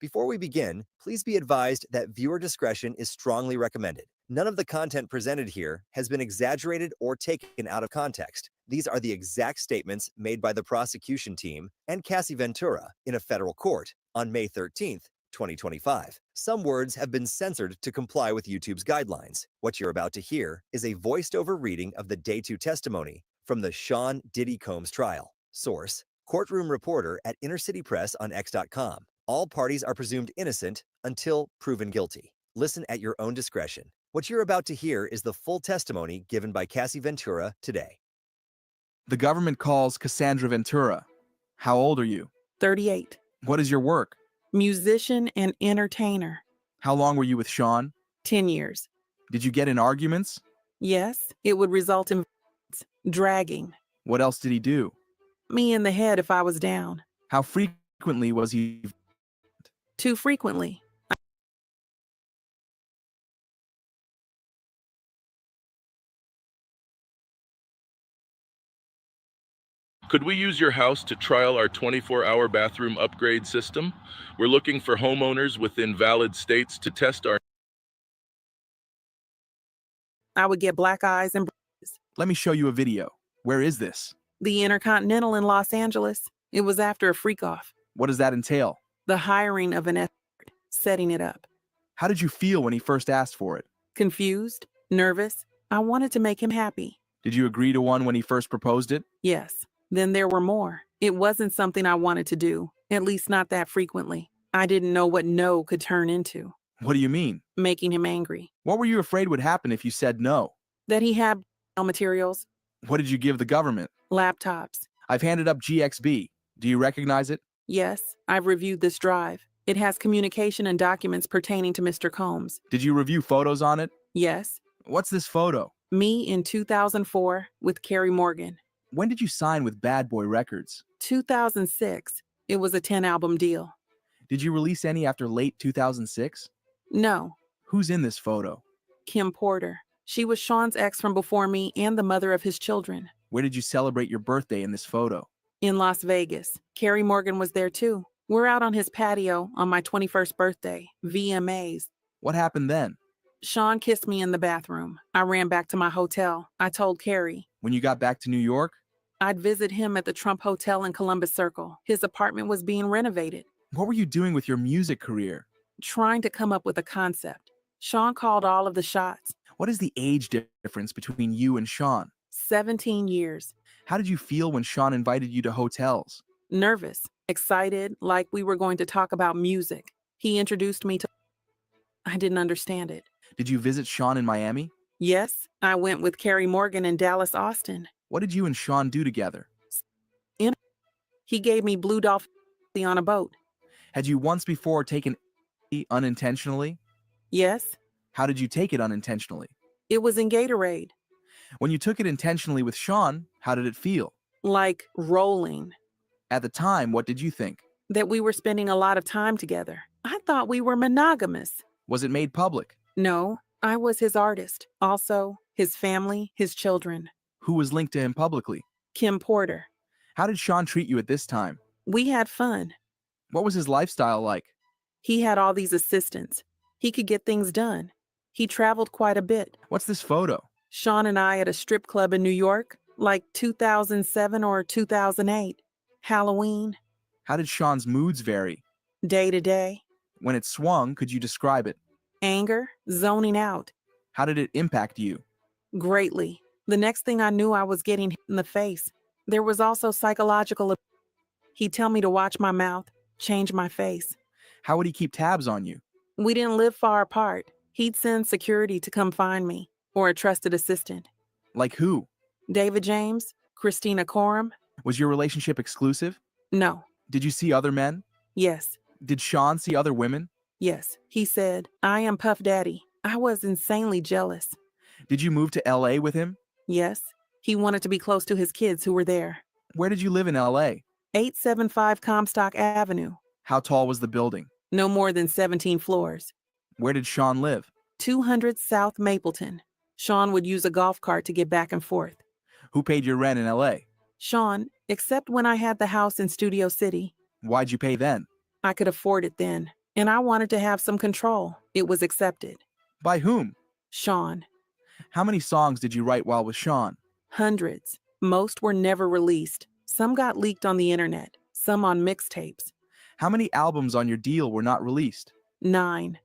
Before we begin, please be advised that viewer discretion is strongly recommended. None of the content presented here has been exaggerated or taken out of context. These are the exact statements made by the prosecution team and Cassie Ventura in a federal court on May 13th, 2025. Some words have been censored to comply with YouTube's guidelines. What you're about to hear is a voiced-over reading of the Day 2 testimony from the Sean Diddy Combs trial. Source: courtroom reporter at Inner City Press on X.com. All parties are presumed innocent until proven guilty. Listen at your own discretion. What you're about to hear is the full testimony given by Cassie Ventura today. The government calls Cassandra Ventura. How old are you? 38. What is your work? Musician and entertainer. How long were you with Sean? 10 years. Did you get in arguments? Yes, it would result in dragging. What else did he do? Me in the head if I was down. How frequently was he? Too frequently. Could we use your house to trial our 24-hour bathroom upgrade system? We're looking for homeowners within valid states to test our... I would get black eyes and Let me show you a video. Where is this? the Intercontinental in Los Angeles. It was after a freak-off. What does that entail? The hiring of an escort, setting it up. How did you feel when he first asked for it? Confused, nervous. I wanted to make him happy. Did you agree to one when he first proposed it? Yes. Then there were more. It wasn't something I wanted to do, at least not that frequently. I didn't know what no could turn into. What do you mean? Making him angry. What were you afraid would happen if you said no? That he had materials, What did you give the government? laptops. I've handed up GXB. Do you recognize it? Yes, I've reviewed this drive. It has communication and documents pertaining to Mr. Combs. Did you review photos on it? Yes, What's this photo? me in 2004 with Carrie Morgan. When did you sign with Bad Boy Records? 2006, it was a 10-album deal. Did you release any after late 2006? No, Who's in this photo? Kim Porter. She was Sean's ex from before me and the mother of his children. Where did you celebrate your birthday in this photo? In Las Vegas. Carrie Morgan was there too. We're out on his patio on my 21st birthday, VMAs. What happened then? Sean kissed me in the bathroom. I ran back to my hotel. I told Carrie. When you got back to New York? I'd visit him at the Trump Hotel in Columbus Circle. His apartment was being renovated. What were you doing with your music career? Trying to come up with a concept. Sean called all of the shots. What is the age difference between you and Sean? 17 years. How did you feel when Sean invited you to hotels? Nervous, excited, like we were going to talk about music. He introduced me to... I didn't understand it. Did you visit Sean in Miami? Yes, I went with Carrie Morgan in Dallas, Austin. What did you and Sean do together? He gave me Blue Dolphin on a boat. Had you once before taken unintentionally? Yes, How did you take it unintentionally? it was in Gatorade. When you took it intentionally with Sean, how did it feel? Like rolling. At the time, what did you think? That we were spending a lot of time together. I thought we were monogamous. Was it made public? No, I was his artist. Also, his family, his children. Who was linked to him publicly? Kim Porter. How did Sean treat you at this time? We had fun. What was his lifestyle like? He had all these assistants. He could get things done. He traveled quite a bit. What's this photo? Sean and I at a strip club in New York, like 2007 or 2008. Halloween, How did Sean's moods vary? day to day. When it swung, could you describe it? Anger, zoning out. How did it impact you? Greatly. The next thing I knew, I was getting hit in the face. There was also psychological. He'd tell me to watch my mouth, change my face. How would he keep tabs on you? We didn't live far apart. He'd send security to come find me, or a trusted assistant. Like who? David James, Christina Coram. Was your relationship exclusive? No. Did you see other men? Yes. Did Sean see other women? Yes. He said, I am Puff Daddy. I was insanely jealous. Did you move to LA with him? Yes. He wanted to be close to his kids who were there. Where did you live in LA? 875 Comstock Avenue. How tall was the building? No more than 17 floors. Where did Sean live? 200 South Mapleton. Sean would use a golf cart to get back and forth. Who paid your rent in LA? Sean, except when I had the house in Studio City. Why'd you pay then? I could afford it then. And I wanted to have some control. It was accepted. By whom? Sean. How many songs did you write while with Sean? Hundreds. Most were never released. Some got leaked on the internet, some on mixtapes. How many albums on your deal were not released? 9.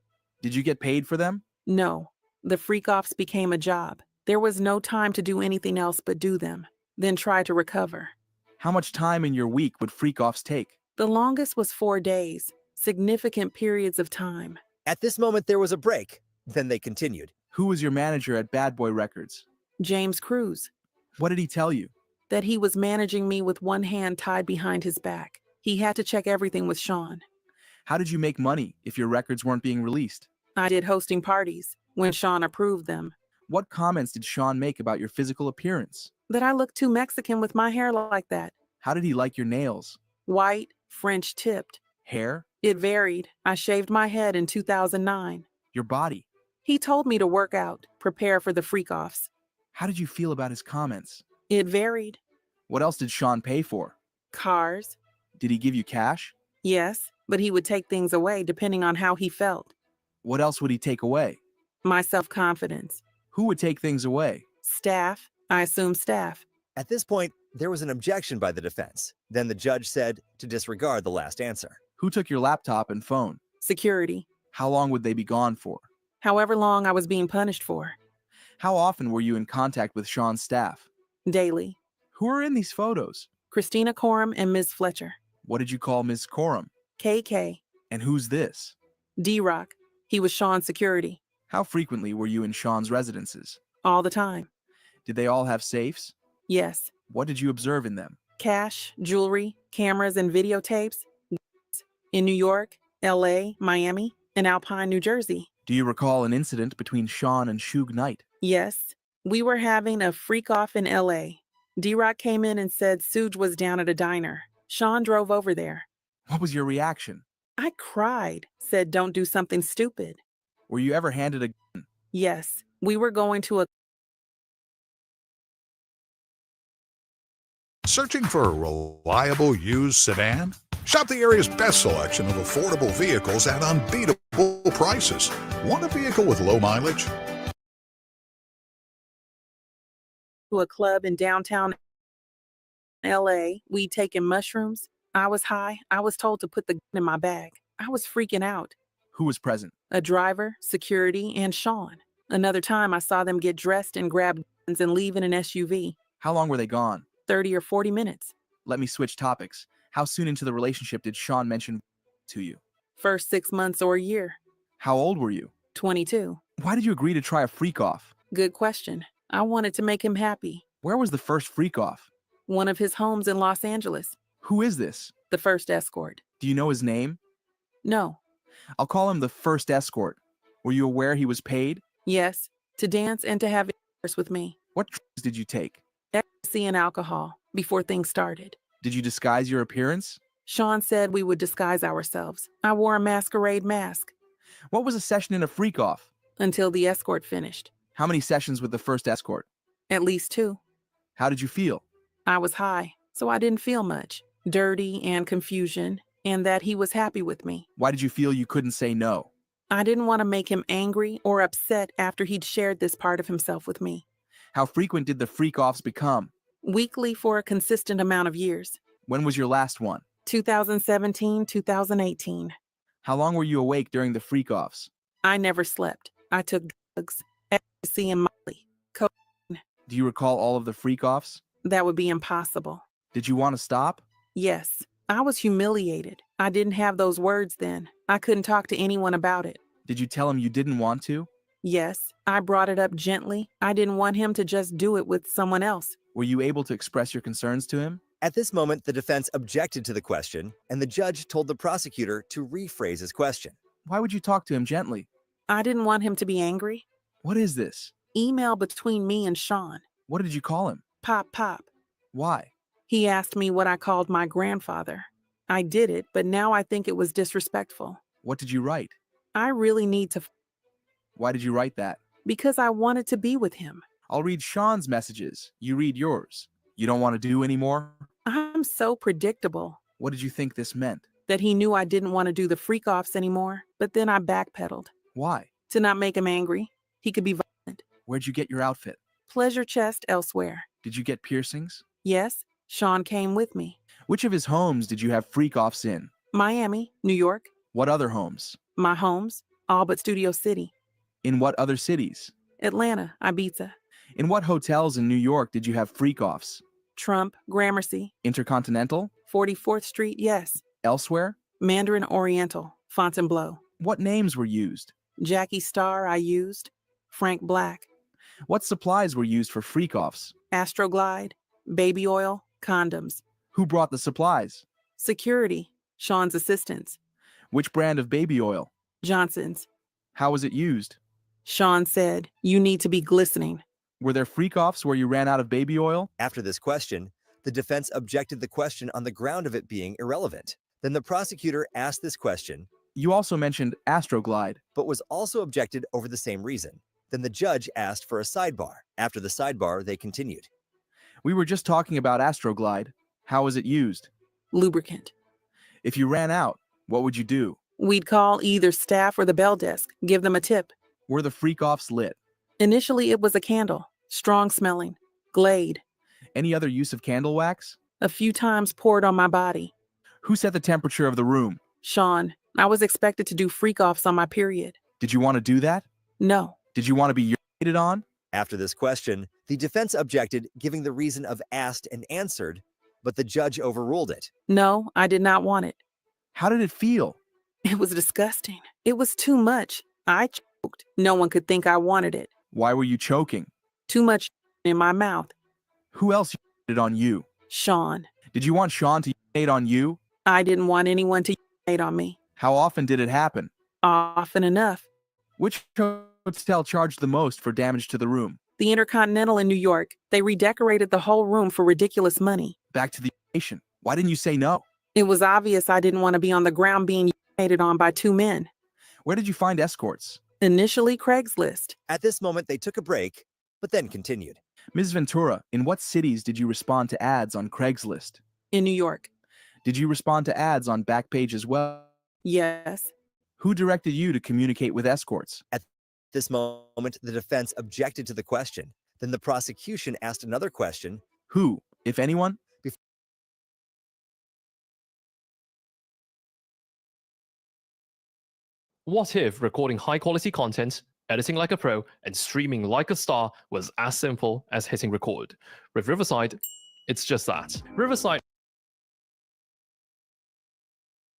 Did you get paid for them? No. The freak-offs became a job. There was no time to do anything else but do them, then try to recover. How much time in your week would freak-offs take? The longest was 4 days, significant periods of time. At this moment, there was a break. Then they continued. Who was your manager at Bad Boy Records? James Cruz. What did he tell you? That he was managing me with one hand tied behind his back. He had to check everything with Sean. How did you make money if your records weren't being released? I did hosting parties when Sean approved them. What comments did Sean make about your physical appearance? That I looked too Mexican with my hair like that. How did he like your nails? White, French tipped. Hair? It varied. I shaved my head in 2009. Your body? He told me to work out, prepare for the freak-offs. How did you feel about his comments? It varied. What else did Sean pay for? Cars. Did he give you cash? Yes, but he would take things away depending on how he felt. What else would he take away? My self-confidence. Who would take things away? Staff. I assume staff. At this point, there was an objection by the defense. Then the judge said to disregard the last answer. Who took your laptop and phone? Security. How long would they be gone for? However long I was being punished for. How often were you in contact with Sean's staff? Daily. Who are in these photos? Christina Coram and Ms. Fletcher. What did you call Ms. Coram? KK. And who's this? D-Rock. He was Sean's security. How frequently were you in Sean's residences? All the time. Did they all have safes? Yes. What did you observe in them? Cash, jewelry, cameras, and videotapes. In New York, LA, Miami, and Alpine, New Jersey. Do you recall an incident between Sean and Suge Knight? Yes. We were having a freak-off in LA. D-Rock came in and said Suge was down at a diner. Sean drove over there. What was your reaction? I cried, said don't do something stupid. Were you ever handed a gun? Yes. We were going to a Searching for a reliable used sedan? Shop the area's best selection of affordable vehicles at unbeatable prices. Want a vehicle with low mileage? club in downtown LA. We'd taken mushrooms. I was high. I was told to put the gun in my bag. I was freaking out. Who was present? A driver, security, and Sean. Another time I saw them get dressed and grab guns and leave in an SUV. How long were they gone? 30 or 40 minutes. Let me switch topics. How soon into the relationship did Sean mention to you? First 6 months or a year. How old were you? 22. Why did you agree to try a freak-off? Good question. I wanted to make him happy. Where was the first freak-off? One of his homes in Los Angeles. Who is this? The first escort. Do you know his name? No. I'll call him the first escort. Were you aware he was paid? Yes. To dance and to have intercourse with me. What drugs did you take? Ecstasy and alcohol before things started. Did you disguise your appearance? Sean said we would disguise ourselves. I wore a masquerade mask. What was a session in a freak-off? Until the escort finished. How many sessions with the first escort? At least 2. How did you feel? I was high, so I didn't feel much. Dirty and confusion, and that he was happy with me. Why did you feel you couldn't say no? I didn't want to make him angry or upset after he'd shared this part of himself with me. How frequent did the freak-offs become? Weekly for a consistent amount of years. When was your last one? 2017, 2018. How long were you awake during the freak-offs? I never slept. I took drugs, ecstasy and Molly. Do you recall all of the freak-offs? That would be impossible. Did you want to stop? Yes. I was humiliated. I didn't have those words then. I couldn't talk to anyone about it. Did you tell him you didn't want to? Yes. I brought it up gently. I didn't want him to just do it with someone else. Were you able to express your concerns to him? At this moment, the defense objected to the question, and the judge told the prosecutor to rephrase his question. Why would you talk to him gently? I didn't want him to be angry. What is this? Email between me and Sean. What did you call him? Pop, pop. Why? He asked me what I called my grandfather. I did it, but now I think it was disrespectful. What did you write? I really need to. Why did you write that? Because I wanted to be with him. I'll read Sean's messages. You read yours. You don't want to do anymore? I'm so predictable. What did you think this meant? That he knew I didn't want to do the freak offs anymore, but then I backpedaled. Why? To not make him angry. He could be violent. Where'd you get your outfit? Pleasure chest elsewhere. Did you get piercings? Yes, Sean came with me. Which of his homes did you have freak-offs in? Miami, New York, What other homes? my homes, all but Studio City. In what other cities? Atlanta, Ibiza, In what hotels in New York did you have freak-offs? Trump, Gramercy, Intercontinental? 44th Street, yes. Elsewhere? Mandarin Oriental, Fontainebleau. What names were used? Jackie Starr I used. Frank Black, What supplies were used for freak-offs? Astroglide, baby oil, condoms. Who brought the supplies? Security, Sean's assistants. Which brand of baby oil? Johnson's. How was it used? Sean said, you need to be glistening. Were there freak-offs where you ran out of baby oil? After this question, the defense objected the question on the ground of it being irrelevant. Then the prosecutor asked this question, You also mentioned Astroglide. but was also objected over the same reason. Then the judge asked for a sidebar. After the sidebar, they continued. We were just talking about Astroglide. How was it used? Lubricant. If you ran out, what would you do? We'd call either staff or the bell desk, give them a tip. Were the freak-offs lit? Initially, it was a candle, strong smelling, Glade. Any other use of candle wax? A few times poured on my body. Who set the temperature of the room? Sean, I was expected to do freak offs on my period. Did you want to do that? No. Did you want to be urinated on? After this question, the defense objected, giving the reason of asked and answered, but the judge overruled it. No, I did not want it. How did it feel? It was disgusting. It was too much. I choked. No one could think I wanted it. Why were you choking? Too much in my mouth. Who else urinated on you? Sean. Did you want Sean to urinate on you? I didn't want anyone to urinate on me. How often did it happen? Often enough. Which hotel charged the most for damage to the room? The Intercontinental in New York. They redecorated the whole room for ridiculous money. Back to the urination. Why didn't you say no? It was obvious I didn't want to be on the ground being urinated on by two men. Where did you find escorts? Initially, Craigslist. At this moment, they took a break, but then continued. Ms. Ventura, in what cities did you respond to ads on Craigslist? In New York. Did you respond to ads on Backpage as well? Yes. Who directed you to communicate with escorts? At this moment, the defense objected to the question. Then the prosecution asked another question. Who, if anyone? What if recording high-quality content, editing like a pro, and streaming like a star was as simple as hitting record? With Riverside, it's just that. Riverside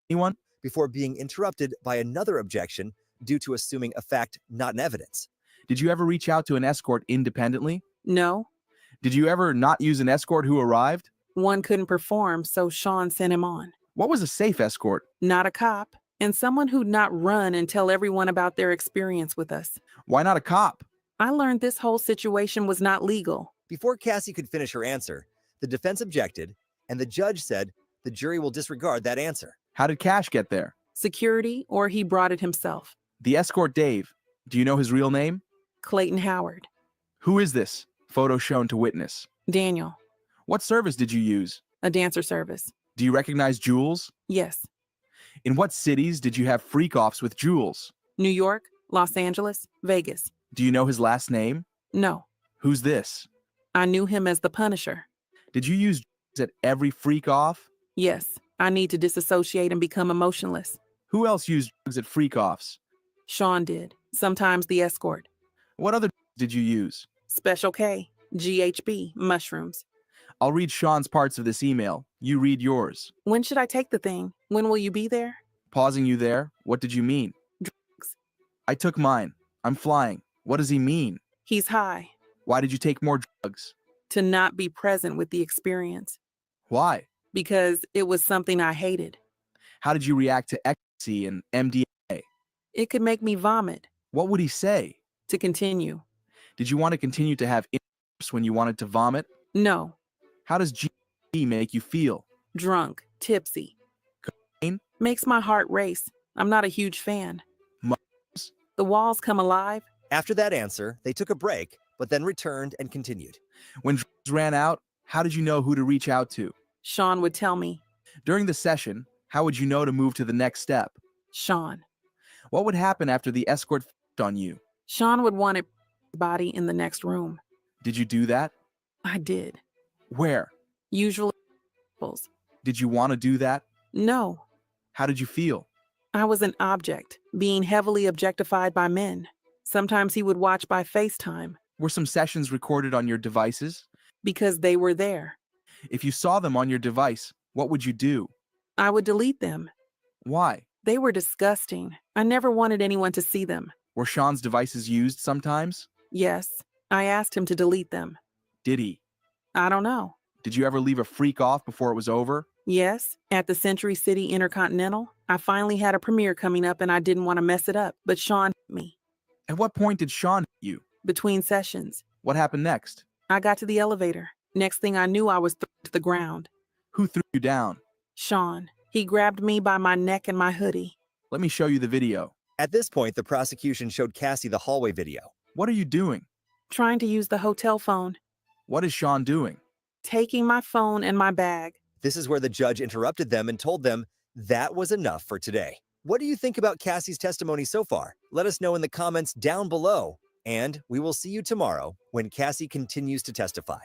Anyone? Before being interrupted by another objection due to assuming a fact not in evidence. Did you ever reach out to an escort independently? No. Did you ever not use an escort who arrived? One couldn't perform, so Sean sent him on. What was a safe escort? Not a cop, and someone who'd not run and tell everyone about their experience with us. Why not a cop? I learned this whole situation was not legal. Before Cassie could finish her answer, the defense objected, and the judge said the jury will disregard that answer. How did Cash get there? Security, or he brought it himself. The escort Dave. Do you know his real name? Clayton Howard. Who is this? Photo shown to witness. Daniel. What service did you use? A dancer service. Do you recognize Jules? Yes. In what cities did you have freak-offs with Jules? New York, Los Angeles, Vegas. Do you know his last name? No. Who's this? I knew him as the Punisher. Did you use Jules at every freak-off? Yes. I need to disassociate and become emotionless. Who else used drugs at freak-offs? Sean did. Sometimes the escort. What other drugs did you use? Special K, GHB, mushrooms. I'll read Sean's parts of this email. You read yours. When should I take the thing? When will you be there? Pausing you there, what did you mean? Drugs. I took mine. I'm flying. What does he mean? He's high. Why did you take more drugs? To not be present with the experience. Why? Because it was something I hated. How did you react to ecstasy and MDMA? It could make me vomit. What would he say? To continue. Did you want to continue to have intercourse when you wanted to vomit? No. How does GHB make you feel? Drunk. Tipsy. Cocaine? Makes my heart race. I'm not a huge fan. Mushrooms? The walls come alive. After that answer, they took a break, but then returned and continued. When drugs ran out, how did you know who to reach out to? Sean would tell me. During the session, How would you know to move to the next step? Sean. What would happen after the escort f***ed on you? Sean would want it body in the next room. Did you do that? I did. Where? Usually. Did you want to do that? No. How did you feel? I was an object, being heavily objectified by men. Sometimes he would watch by FaceTime. Were some sessions recorded on your devices? Because they were there. If you saw them on your device, what would you do? I would delete them. Why? They were disgusting. I never wanted anyone to see them. Were Sean's devices used sometimes? Yes, I asked him to delete them. Did he? I don't know. Did you ever leave a freak off before it was over? Yes, at the Century City Intercontinental. I finally had a premiere coming up and I didn't want to mess it up, but Sean hit me. At what point did Sean hit you? Between sessions. What happened next? I got to the elevator. Next thing I knew, I was thrown to the ground. Who threw you down? Sean. He grabbed me by my neck and my hoodie. Let me show you the video. At this point, the prosecution showed Cassie the hallway video. What are you doing? Trying to use the hotel phone. What is Sean doing? Taking my phone and my bag. This is where the judge interrupted them and told them that was enough for today. What do you think about Cassie's testimony so far? Let us know in the comments down below, and we will see you tomorrow when Cassie continues to testify.